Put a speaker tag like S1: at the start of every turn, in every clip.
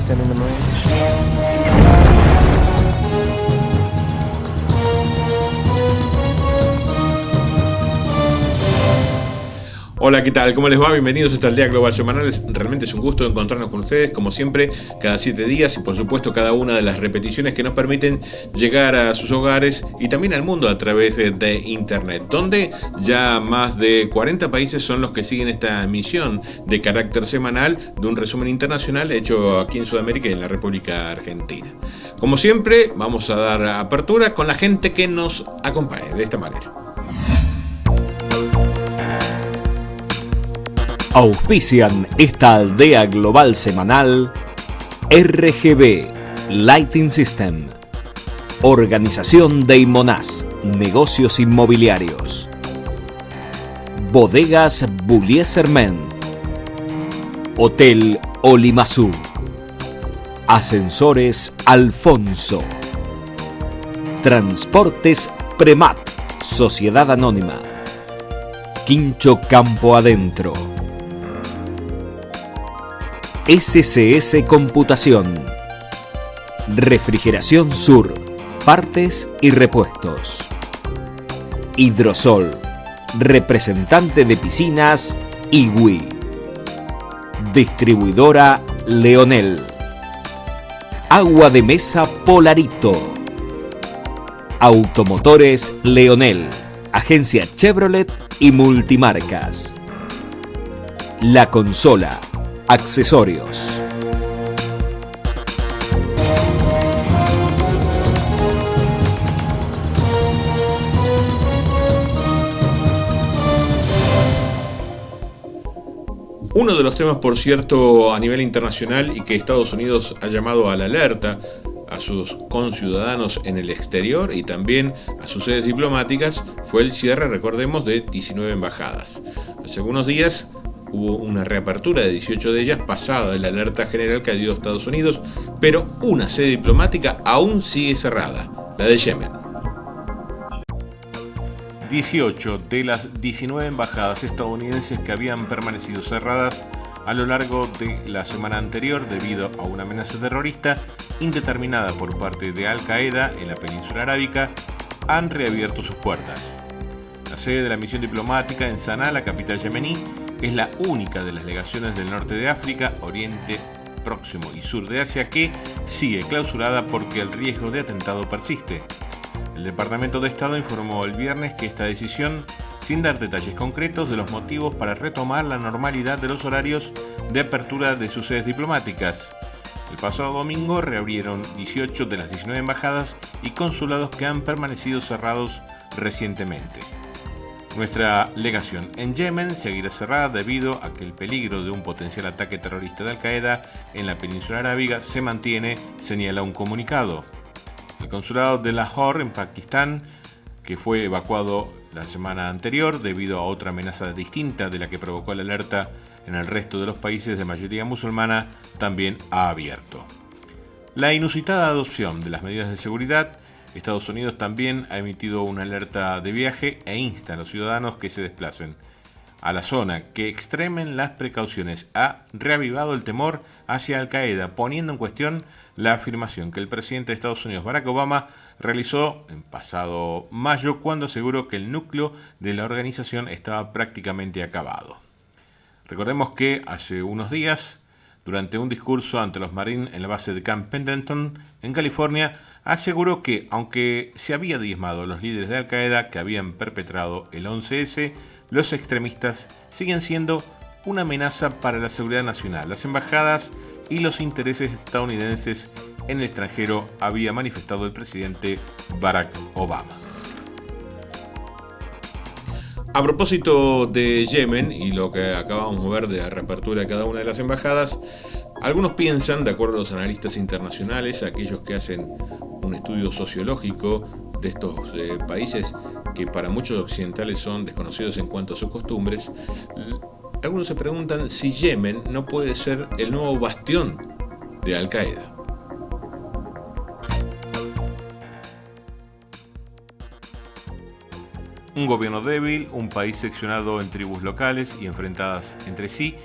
S1: standing in the rain.
S2: Hola, ¿qué tal? ¿Cómo les va? Bienvenidos a esta Aldea Global Semanal. Realmente es un gusto encontrarnos con ustedes, como siempre, cada 7 días y por supuesto cada una de las repeticiones que nos permiten llegar a sus hogares y también al mundo a través de Internet, donde ya más de 40 países son los que siguen esta emisión de carácter semanal de un resumen internacional hecho aquí en Sudamérica y en la República Argentina. Como siempre, vamos a dar apertura con la gente que nos acompañe de esta manera.
S3: Auspician esta aldea global semanal RGB Lighting System, Organización de Imonaz, Negocios Inmobiliarios, Bodegas Bullies-Hermen, Hotel Olimazú, Ascensores Alfonso, Transportes Premat, Sociedad Anónima, Quincho Campo Adentro, SCS Computación, Refrigeración Sur, partes y repuestos, Hidrosol, representante de piscinas IWI, Distribuidora Leonel, Agua de Mesa Polarito, Automotores Leonel, Agencia Chevrolet y Multimarcas, La Consola, accesorios.
S2: Uno de los temas, por cierto, a nivel internacional y que Estados Unidos ha llamado a la alerta a sus conciudadanos en el exterior y también a sus sedes diplomáticas fue el cierre, recordemos, de 19 embajadas. Hace algunos días hubo una reapertura de 18 de ellas, pasada la alerta general que dio Estados Unidos, pero una sede diplomática aún sigue cerrada, la de Yemen. 18 de las 19 embajadas estadounidenses que habían permanecido cerradas a lo largo de la semana anterior debido a una amenaza terrorista indeterminada por parte de Al Qaeda en la península arábica, han reabierto sus puertas. La sede de la misión diplomática en Sanaa, la capital yemení, es la única de las legaciones del norte de África, Oriente Próximo y Sur de Asia que sigue clausurada porque el riesgo de atentado persiste. El Departamento de Estado informó el viernes que esta decisión, sin dar detalles concretos de los motivos para retomar la normalidad de los horarios de apertura de sus sedes diplomáticas. El pasado domingo reabrieron 18 de las 19 embajadas y consulados que han permanecido cerrados recientemente. Nuestra legación en Yemen seguirá cerrada debido a que el peligro de un potencial ataque terrorista de Al Qaeda en la península arábiga se mantiene, señala un comunicado. El consulado de Lahore en Pakistán, que fue evacuado la semana anterior debido a otra amenaza distinta de la que provocó la alerta en el resto de los países de mayoría musulmana, también ha abierto. La inusitada adopción de las medidas de seguridad, Estados Unidos también ha emitido una alerta de viaje e insta a los ciudadanos que se desplacen a la zona que extremen las precauciones. Ha reavivado el temor hacia Al Qaeda, poniendo en cuestión la afirmación que el presidente de Estados Unidos, Barack Obama, realizó en pasado mayo cuando aseguró que el núcleo de la organización estaba prácticamente acabado. Recordemos que hace unos días, durante un discurso ante los Marines en la base de Camp Pendleton, en California, aseguró que, aunque se había diezmado a los líderes de Al Qaeda que habían perpetrado el 11S, los extremistas siguen siendo una amenaza para la seguridad nacional. Las embajadas y los intereses estadounidenses en el extranjero, había manifestado el presidente Barack Obama. A propósito de Yemen y lo que acabamos de ver de la reapertura de cada una de las embajadas, algunos piensan, de acuerdo a los analistas internacionales, aquellos que hacen un estudio sociológico de estos países que para muchos occidentales son desconocidos en cuanto a sus costumbres, algunos se preguntan si Yemen no puede ser el nuevo bastión de Al Qaeda. Un gobierno débil, un país seccionado en tribus locales y enfrentadas entre sí,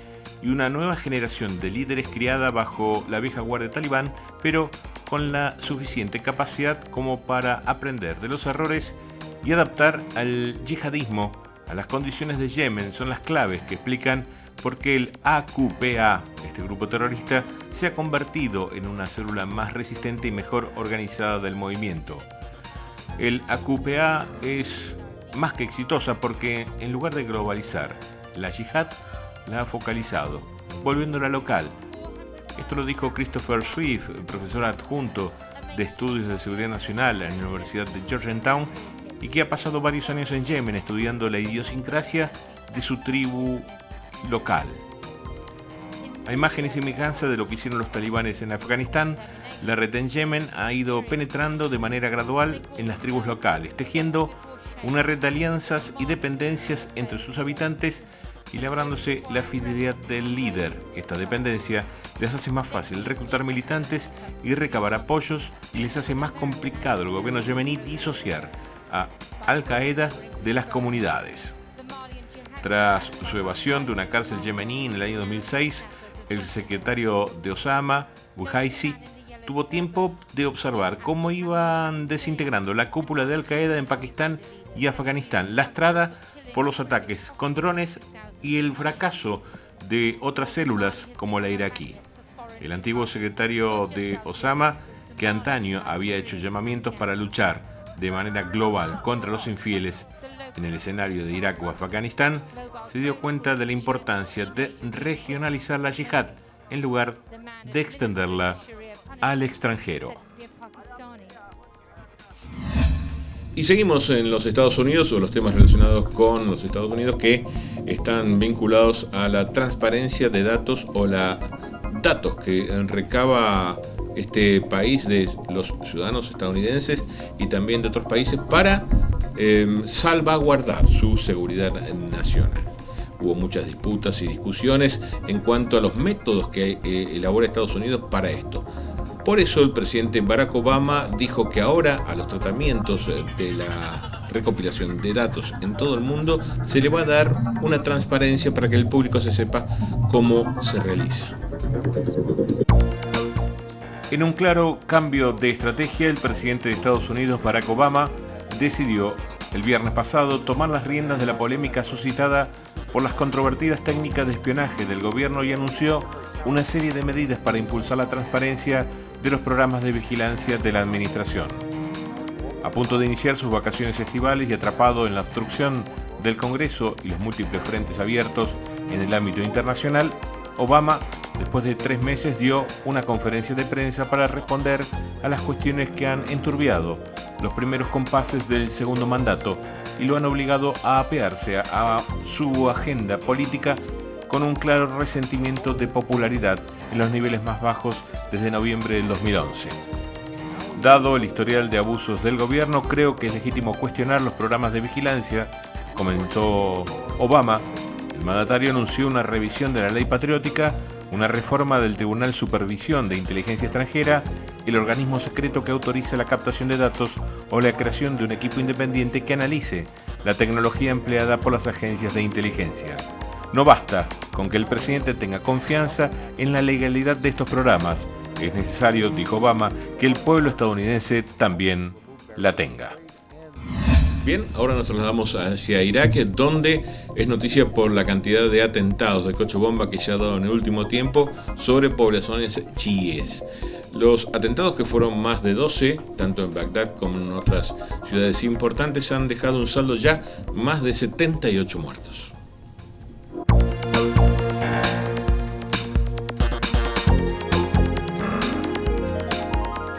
S2: y una nueva generación de líderes criada bajo la vieja guardia talibán, pero con la suficiente capacidad como para aprender de los errores y adaptar al yihadismo a las condiciones de Yemen. Son las claves que explican por qué el AQPA, este grupo terrorista, se ha convertido en una célula más resistente y mejor organizada del movimiento. El AQPA es más que exitosa porque, en lugar de globalizar la yihad, la ha focalizado, volviéndola local. Esto lo dijo Christopher Swift, profesor adjunto de Estudios de Seguridad Nacional en la Universidad de Georgetown, y que ha pasado varios años en Yemen estudiando la idiosincrasia de su tribu local. A imagen y semejanza de lo que hicieron los talibanes en Afganistán, la red en Yemen ha ido penetrando de manera gradual en las tribus locales, tejiendo una red de alianzas y dependencias entre sus habitantes y labrándose la fidelidad del líder. Esta dependencia les hace más fácil reclutar militantes y recabar apoyos, y les hace más complicado al gobierno yemení disociar a Al-Qaeda de las comunidades. Tras su evasión de una cárcel yemení en el año 2006, el secretario de Osama, Buhaisi, tuvo tiempo de observar cómo iban desintegrando la cúpula de Al-Qaeda en Pakistán y Afganistán, lastrada por los ataques con drones y el fracaso de otras células como la iraquí. El antiguo secretario de Osama, que antaño había hecho llamamientos para luchar de manera global contra los infieles en el escenario de Irak o Afganistán, se dio cuenta de la importancia de regionalizar la yihad en lugar de extenderla al extranjero. Y seguimos en los Estados Unidos, o los temas relacionados con los Estados Unidos que están vinculados a la transparencia de datos o la datos que recaba este país de los ciudadanos estadounidenses y también de otros países para salvaguardar su seguridad nacional. Hubo muchas disputas y discusiones en cuanto a los métodos que elabora Estados Unidos para esto. Por eso el presidente Barack Obama dijo que ahora a los tratamientos de la recopilación de datos en todo el mundo se le va a dar una transparencia para que el público se sepa cómo se realiza. En un claro cambio de estrategia, el presidente de Estados Unidos, Barack Obama, decidió el viernes pasado tomar las riendas de la polémica suscitada por las controvertidas técnicas de espionaje del gobierno y anunció una serie de medidas para impulsar la transparencia de los programas de vigilancia de la administración. A punto de iniciar sus vacaciones estivales y atrapado en la obstrucción del Congreso y los múltiples frentes abiertos en el ámbito internacional, Obama, después de 3 meses, dio una conferencia de prensa para responder a las cuestiones que han enturbiado los primeros compases del segundo mandato y lo han obligado a apearse a su agenda política con un claro resentimiento de popularidad en los niveles más bajos desde noviembre del 2011. Dado el historial de abusos del gobierno, creo que es legítimo cuestionar los programas de vigilancia, comentó Obama. El mandatario anunció una revisión de la ley patriótica, una reforma del Tribunal de Supervisión de Inteligencia Extranjera, el organismo secreto que autoriza la captación de datos o la creación de un equipo independiente que analice la tecnología empleada por las agencias de inteligencia. No basta con que el presidente tenga confianza en la legalidad de estos programas. Es necesario, dijo Obama, que el pueblo estadounidense también la tenga. Bien, ahora nos trasladamos hacia Irak, donde es noticia por la cantidad de atentados de coche bomba que se ha dado en el último tiempo sobre poblaciones chiíes. Los atentados, que fueron más de 12, tanto en Bagdad como en otras ciudades importantes, han dejado un saldo ya más de 78 muertos.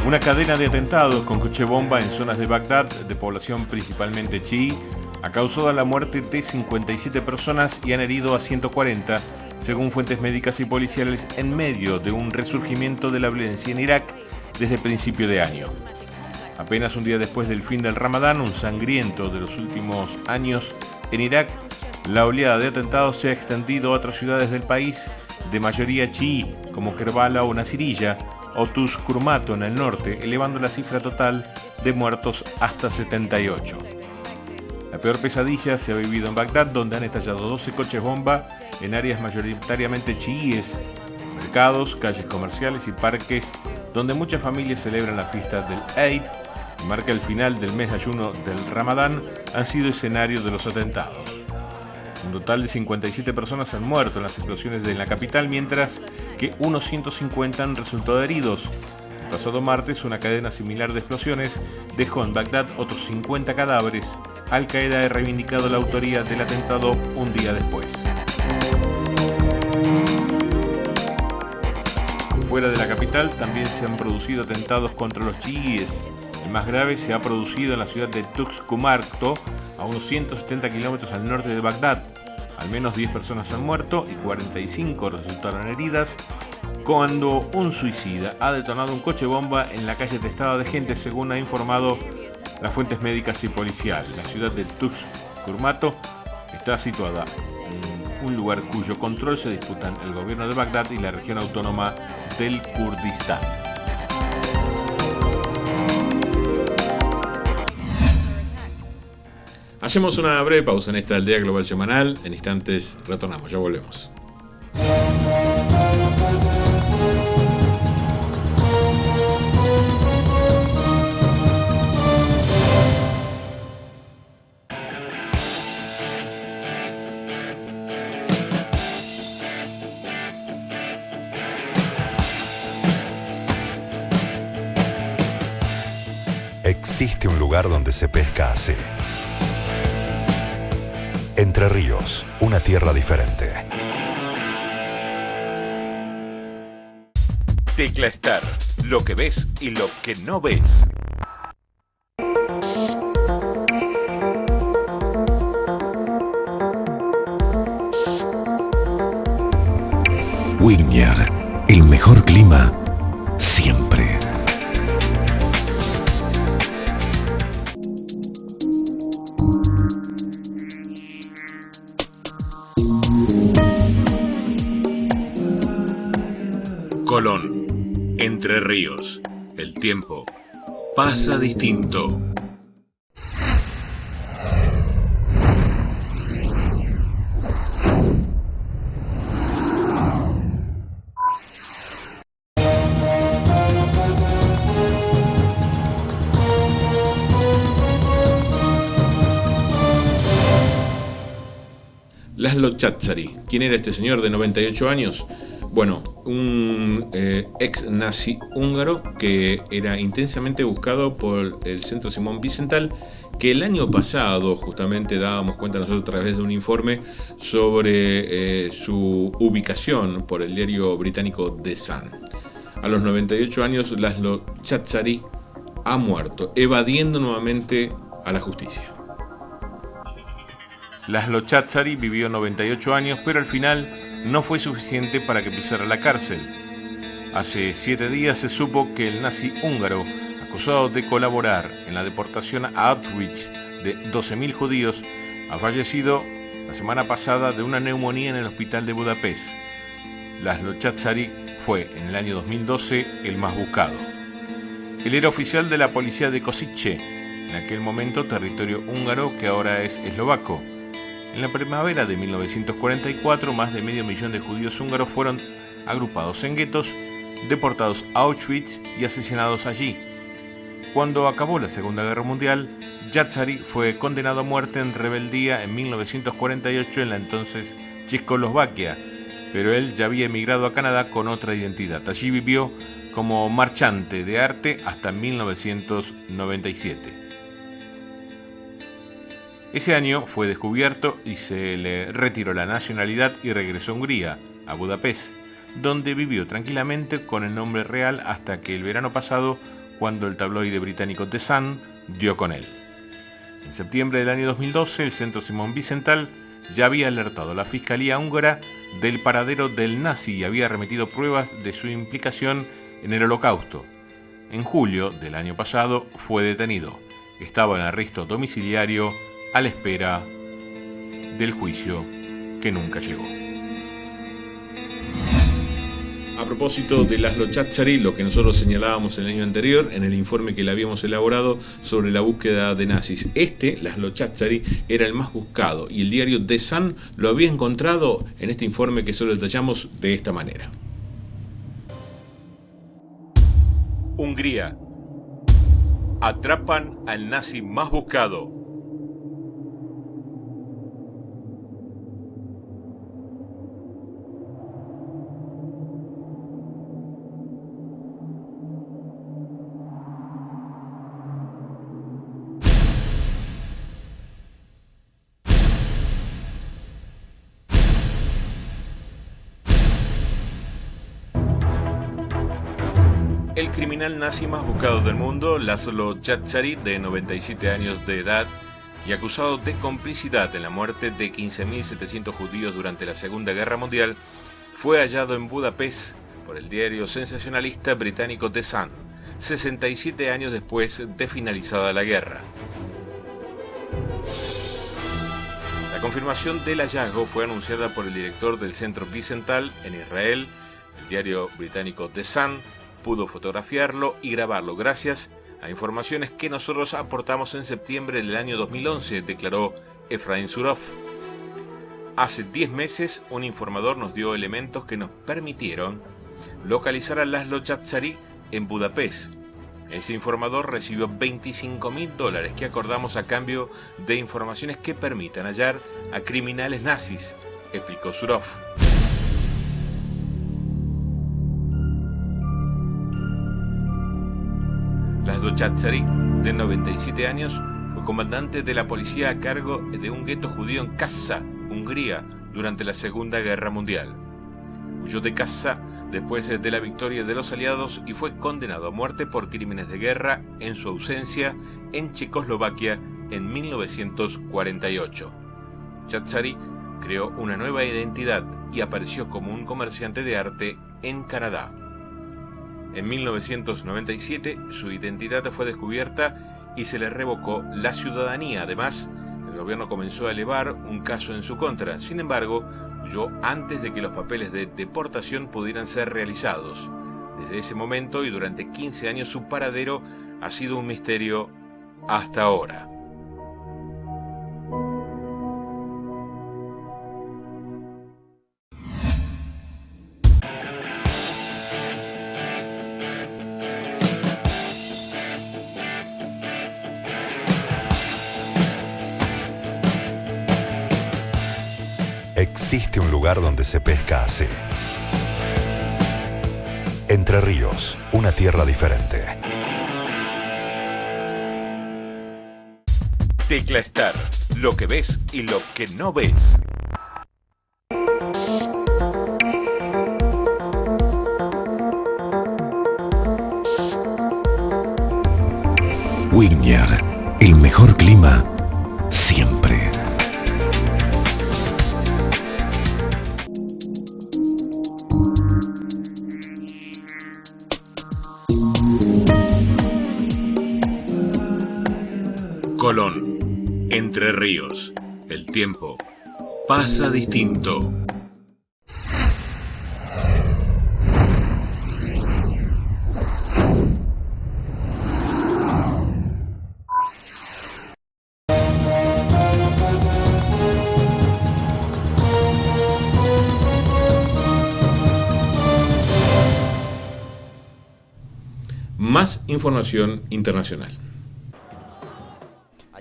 S2: Una cadena de atentados con coche bomba en zonas de Bagdad, de población principalmente chií, ha causado la muerte de 57 personas y han herido a 140, según fuentes médicas y policiales, en medio de un resurgimiento de la violencia en Irak desde principio de año. Apenas un día después del fin del Ramadán, un sangriento de los últimos años en Irak, la oleada de atentados se ha extendido a otras ciudades del país de mayoría chií, como Kerbala o Nasiriyah, o Tuzkurmato en el norte, elevando la cifra total de muertos hasta 78. La peor pesadilla se ha vivido en Bagdad, donde han estallado 12 coches bomba en áreas mayoritariamente chiíes, mercados, calles comerciales y parques donde muchas familias celebran la fiesta del Eid, que marca el final del mes de ayuno del Ramadán, han sido escenario de los atentados. Un total de 57 personas han muerto en las explosiones de la capital, mientras que unos 150 han resultado heridos. El pasado martes, una cadena similar de explosiones dejó en Bagdad otros 50 cadáveres. Al-Qaeda ha reivindicado la autoría del atentado un día después. Fuera de la capital también se han producido atentados contra los chiíes. El más grave se ha producido en la ciudad de Tux-Kumarto, a unos 170 kilómetros al norte de Bagdad. Al menos 10 personas han muerto y 45 resultaron heridas cuando un suicida ha detonado un coche bomba en la calle atestada de gente, según ha informado las fuentes médicas y policiales. La ciudad de Tux-Kumarto está situada en un lugar cuyo control se disputan el gobierno de Bagdad y la región autónoma del Kurdistán. Hacemos una breve pausa en esta aldea global semanal. En instantes retornamos, ya volvemos.
S1: Existe un lugar donde se pesca así. Entre Ríos, una tierra diferente.
S3: Tecla Star, lo que ves y lo que no ves.
S1: Wigner, el mejor clima siempre.
S3: Colón, Entre Ríos, el tiempo pasa distinto.
S2: Laszlo Tsántari. ¿Quién era este señor de 98 años? Bueno, un ex nazi húngaro que era intensamente buscado por el Centro Simón Wiesenthal, que el año pasado justamente dábamos cuenta nosotros a través de un informe sobre su ubicación por el diario británico The Sun. A los 98 años, Laszlo Tsántari ha muerto, evadiendo nuevamente a la justicia. Laszlo Tsántari vivió 98 años, pero al final no fue suficiente para que pisara la cárcel. Hace 7 días se supo que el nazi húngaro, acusado de colaborar en la deportación a Auschwitz de 12.000 judíos, ha fallecido la semana pasada de una neumonía en el hospital de Budapest. Laszlo Tsántari fue en el año 2012 el más buscado. Él era oficial de la policía de Košice, en aquel momento territorio húngaro que ahora es eslovaco. En la primavera de 1944, más de 500.000 de judíos húngaros fueron agrupados en guetos, deportados a Auschwitz y asesinados allí. Cuando acabó la Segunda Guerra Mundial, Tsántari fue condenado a muerte en rebeldía en 1948 en la entonces Checoslovaquia, pero él ya había emigrado a Canadá con otra identidad. Allí vivió como marchante de arte hasta 1997. Ese año fue descubierto y se le retiró la nacionalidad y regresó a Hungría, a Budapest, donde vivió tranquilamente con el nombre real hasta que el verano pasado, cuando el tabloide británico The Sun dio con él. En septiembre del año 2012, el Centro Simón Wiesenthal ya había alertado a la Fiscalía húngara del paradero del nazi y había remitido pruebas de su implicación en el Holocausto. En julio del año pasado fue detenido. Estaba en arresto domiciliario a la espera del juicio que nunca llegó. A propósito de Laszlo Tsatsari, lo que nosotros señalábamos el año anterior en el informe que le habíamos elaborado sobre la búsqueda de nazis. Laszlo Tsatsari, era el más buscado y el diario The Sun lo había encontrado en este informe que solo detallamos de esta manera.
S3: Hungría. Atrapan al nazi más buscado. El criminal nazi más buscado del mundo, Laszlo Tsatsari, de 97 años de edad y acusado de complicidad en la muerte de 15.700 judíos durante la Segunda Guerra Mundial, fue hallado en Budapest por el diario sensacionalista británico The Sun, 67 años después de finalizada la guerra. La confirmación del hallazgo fue anunciada por el director del Centro Wiesenthal en Israel. El diario británico The Sun pudo fotografiarlo y grabarlo gracias a informaciones que nosotros aportamos en septiembre del año 2011, declaró Efraín Surov. Hace 10 meses, un informador nos dio elementos que nos permitieron localizar a Laszlo Tsatsari en Budapest. Ese informador recibió $25.000 que acordamos a cambio de informaciones que permitan hallar a criminales nazis, explicó Surov. Laszlo Tsatsari, de 97 años, fue comandante de la policía a cargo de un gueto judío en Kassa, Hungría, durante la Segunda Guerra Mundial. Huyó de Kassa después de la victoria de los aliados y fue condenado a muerte por crímenes de guerra en su ausencia en Checoslovaquia en 1948. Tsatsari creó una nueva identidad y apareció como un comerciante de arte en Canadá. En 1997 su identidad fue descubierta y se le revocó la ciudadanía. Además, el gobierno comenzó a elevar un caso en su contra. Sin embargo, huyó antes de que los papeles de deportación pudieran ser realizados. Desde ese momento y durante 15 años su paradero ha sido un misterio hasta ahora.
S1: Existe un lugar donde se pesca así. Entre Ríos, una tierra diferente.
S3: Tecla Star, lo que ves y lo que no ves.
S1: Wigner, el mejor clima siempre.
S3: Colón, Entre Ríos, el tiempo pasa distinto.
S2: Más información internacional.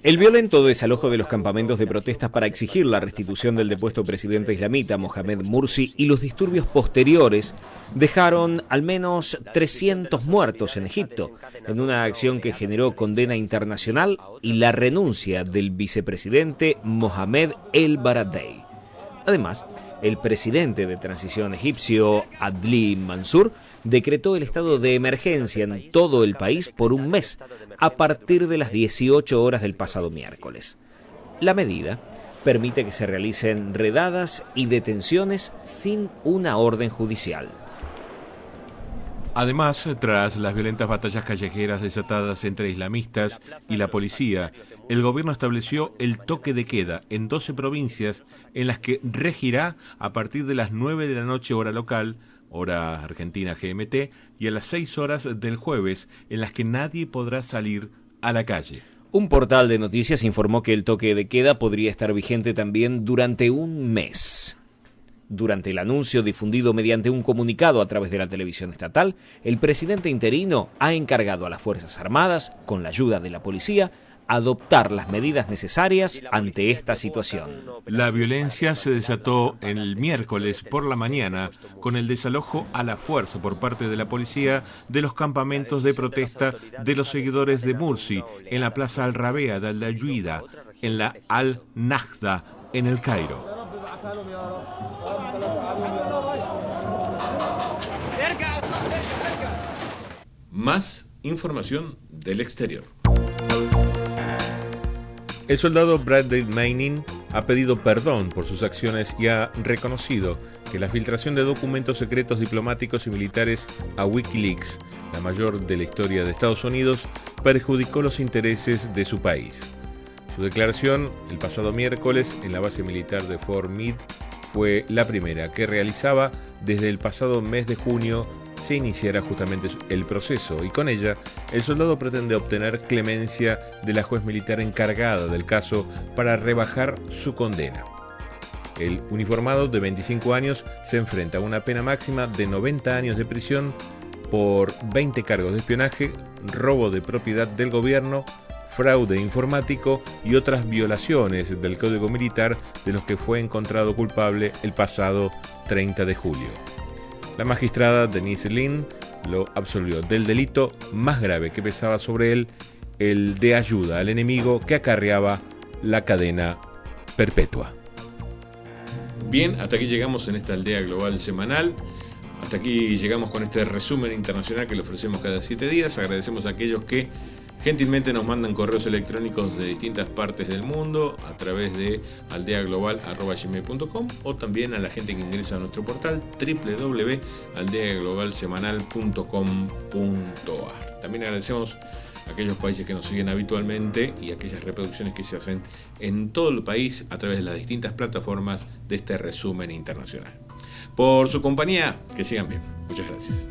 S4: El violento desalojo de los campamentos de protestas para exigir la restitución del depuesto presidente islamita Mohamed Mursi y los disturbios posteriores dejaron al menos 300 muertos en Egipto, en una acción que generó condena internacional y la renuncia del vicepresidente Mohamed El Baradei. Además, el presidente de transición egipcio Adli Mansur decretó el estado de emergencia en todo el país por un mes, a partir de las 18 horas del pasado miércoles. La medida permite que se realicen redadas y detenciones sin una orden judicial.
S2: Además, tras las violentas batallas callejeras desatadas entre islamistas y la policía, el gobierno estableció el toque de queda en 12 provincias en las que regirá a partir de las 9 de la noche hora local, hora argentina GMT, y a las 6 horas del jueves, en las que nadie podrá salir a la calle.
S4: Un portal de noticias informó que el toque de queda podría estar vigente también durante un mes. Durante el anuncio difundido mediante un comunicado a través de la televisión estatal, el presidente interino ha encargado a las Fuerzas Armadas, con la ayuda de la policía, adoptar las medidas necesarias ante esta situación.
S2: La violencia se desató el miércoles por la mañana con el desalojo a la fuerza por parte de la policía de los campamentos de protesta de los seguidores de Mursi en la Plaza Al-Rabea de Al-Dayuida, en la Al-Najda, en el Cairo. Más información del exterior. El soldado Bradley Manning ha pedido perdón por sus acciones y ha reconocido que la filtración de documentos secretos diplomáticos y militares a Wikileaks, la mayor de la historia de Estados Unidos, perjudicó los intereses de su país. Su declaración el pasado miércoles en la base militar de Fort Meade fue la primera que realizaba desde el pasado mes de junio se iniciara justamente el proceso, y con ella el soldado pretende obtener clemencia de la juez militar encargada del caso para rebajar su condena. El uniformado de 25 años se enfrenta a una pena máxima de 90 años de prisión por 20 cargos de espionaje, robo de propiedad del gobierno, fraude informático y otras violaciones del Código Militar de los que fue encontrado culpable el pasado 30 de julio. La magistrada Denise Lynn lo absolvió del delito más grave que pesaba sobre él, el de ayuda al enemigo que acarreaba la cadena perpetua. Bien, hasta aquí llegamos en esta aldea global semanal. Hasta aquí llegamos con este resumen internacional que le ofrecemos cada 7 días. Agradecemos a aquellos que gentilmente nos mandan correos electrónicos de distintas partes del mundo a través de aldeaglobal@gmail.com, o también a la gente que ingresa a nuestro portal www.aldeaglobalsemanal.com.ar. También agradecemos a aquellos países que nos siguen habitualmente y aquellas reproducciones que se hacen en todo el país a través de las distintas plataformas de este resumen internacional. Por su compañía, que sigan bien. Muchas gracias.